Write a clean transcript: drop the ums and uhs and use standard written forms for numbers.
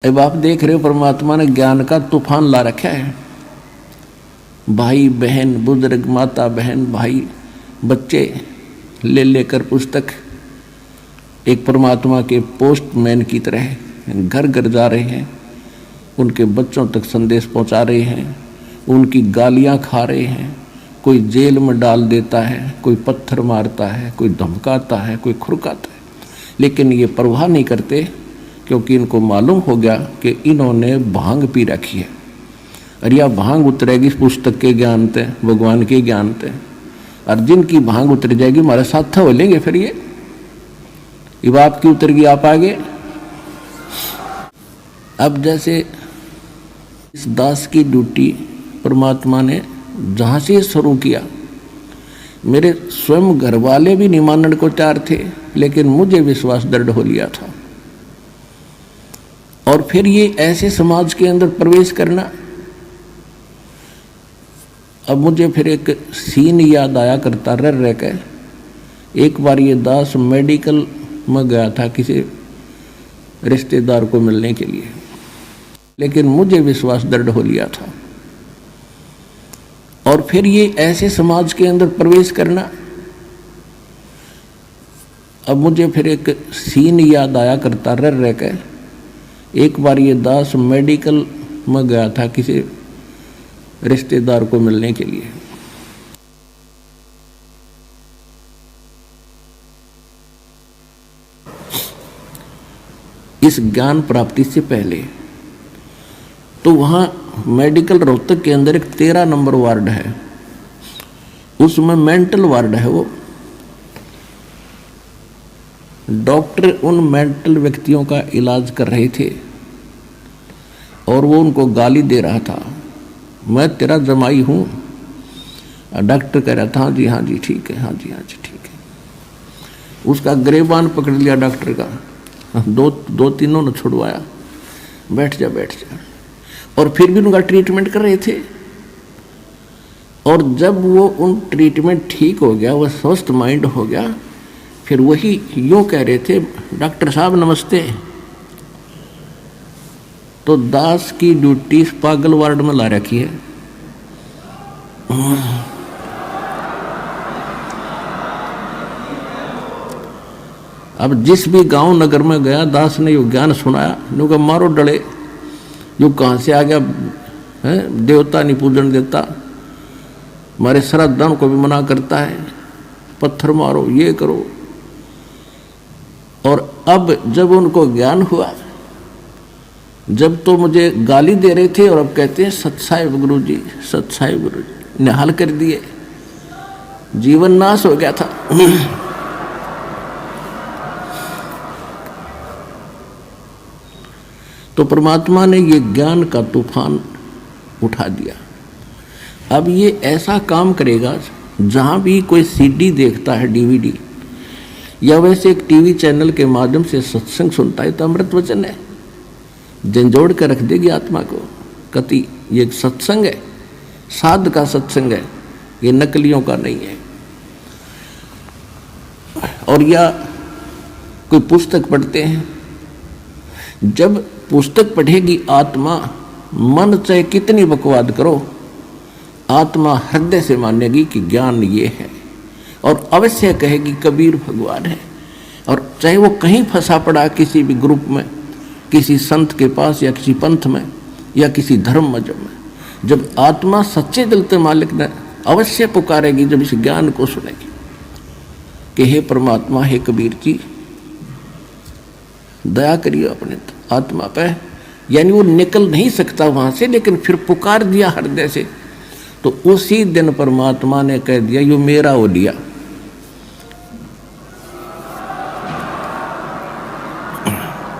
अब आप देख रहे हो परमात्मा ने ज्ञान का तूफान ला रखा है। भाई बहन, बुजुर्ग, माता बहन, भाई, बच्चे ले लेकर पुस्तक एक परमात्मा के पोस्टमैन की तरह घर घर जा रहे हैं, उनके बच्चों तक संदेश पहुंचा रहे हैं, उनकी गालियां खा रहे हैं। कोई जेल में डाल देता है, कोई पत्थर मारता है, कोई धमकाता है, कोई खुरकाता है, लेकिन ये परवाह नहीं करते क्योंकि इनको मालूम हो गया कि इन्होंने भांग पी रखी है। और यह भांग उतरेगी इस पुस्तक के ज्ञान से, भगवान के ज्ञान से। और जिनकी भांग उतर जाएगी हमारे साथ हो लेंगे। फिर ये बाप की उतर गई, आप आगे। अब जैसे इस दास की ड्यूटी परमात्मा ने जहाँ से शुरू किया, मेरे स्वयं घर वाले भी नहीं मानने को तैयार थे, लेकिन मुझे विश्वास दृढ़ हो लिया था। और फिर ये ऐसे समाज के अंदर प्रवेश करना। अब मुझे फिर एक सीन याद आया करता रह के। एक बार ये दास मेडिकल में गया था किसी रिश्तेदार को मिलने के लिए, लेकिन मुझे विश्वास दृढ़ हो लिया था। और फिर ये ऐसे समाज के अंदर प्रवेश करना। अब मुझे फिर एक सीन याद आया करता रह के। एक बार ये दास मेडिकल में गया था किसी रिश्तेदार को मिलने के लिए, इस ज्ञान प्राप्ति से पहले। तो वहाँ मेडिकल रोहतक के अंदर एक 13 नंबर वार्ड है, उसमें मेंटल वार्ड है। वो डॉक्टर उन मेंटल व्यक्तियों का इलाज कर रहे थे और वो उनको गाली दे रहा था, मैं तेरा जमाई हूँ। डॉक्टर कह रहा था हाँ जी ठीक है, हाँ जी ठीक है। उसका गिरेबान पकड़ लिया डॉक्टर का, दो तीनों ने छुड़वाया, बैठ जा। और फिर भी उनका ट्रीटमेंट कर रहे थे। और जब वो उन ट्रीटमेंट ठीक हो गया, वो स्वस्थ माइंड हो गया, फिर वही यूँ कह रहे थे, डॉक्टर साहब नमस्ते। तो दास की ड्यूटी इस पागल वार्ड में ला रखी है। अब जिस भी गांव नगर में गया, दास ने यो ज्ञान सुनाया, नु का मारो डले, यो कहाँ से आ गया है, देवता नहीं पूजन देता, हमारे श्राद्धान को भी मना करता है, पत्थर मारो, ये करो। और अब जब उनको ज्ञान हुआ, जब तो मुझे गाली दे रहे थे और अब कहते हैं सत्साहिब गुरु जी, सत्साहिब गुरु जी, निहाल कर दिए, जीवन नाश हो गया था। तो परमात्मा ने ये ज्ञान का तूफान उठा दिया। अब ये ऐसा काम करेगा, जहाँ भी कोई सीडी देखता है, डीवीडी, या वैसे एक टीवी चैनल के माध्यम से सत्संग सुनता है, तो अमृत वचन है, झंझोड़ कर रख देगी आत्मा को। कति ये एक सत्संग है, साध का सत्संग है, ये नकलियों का नहीं है। और या कोई पुस्तक पढ़ते हैं, जब पुस्तक पढ़ेगी आत्मा, मन चाहे कितनी बकवाद करो, आत्मा हृदय से मानेगी कि ज्ञान ये है, और अवश्य कहेगी कबीर भगवान है। और चाहे वो कहीं फंसा पड़ा, किसी भी ग्रुप में, किसी संत के पास, या किसी पंथ में, या किसी धर्म मजहब में, जब आत्मा सच्चे दिल से मालिक ने अवश्य पुकारेगी, जब इस ज्ञान को सुनेगी कि हे परमात्मा, हे कबीर जी, दया करिए अपने आत्मा पे। यानी वो निकल नहीं सकता वहां से, लेकिन फिर पुकार दिया हृदय से, तो उसी दिन परमात्मा ने कह दिया, यो मेरा हो लिया।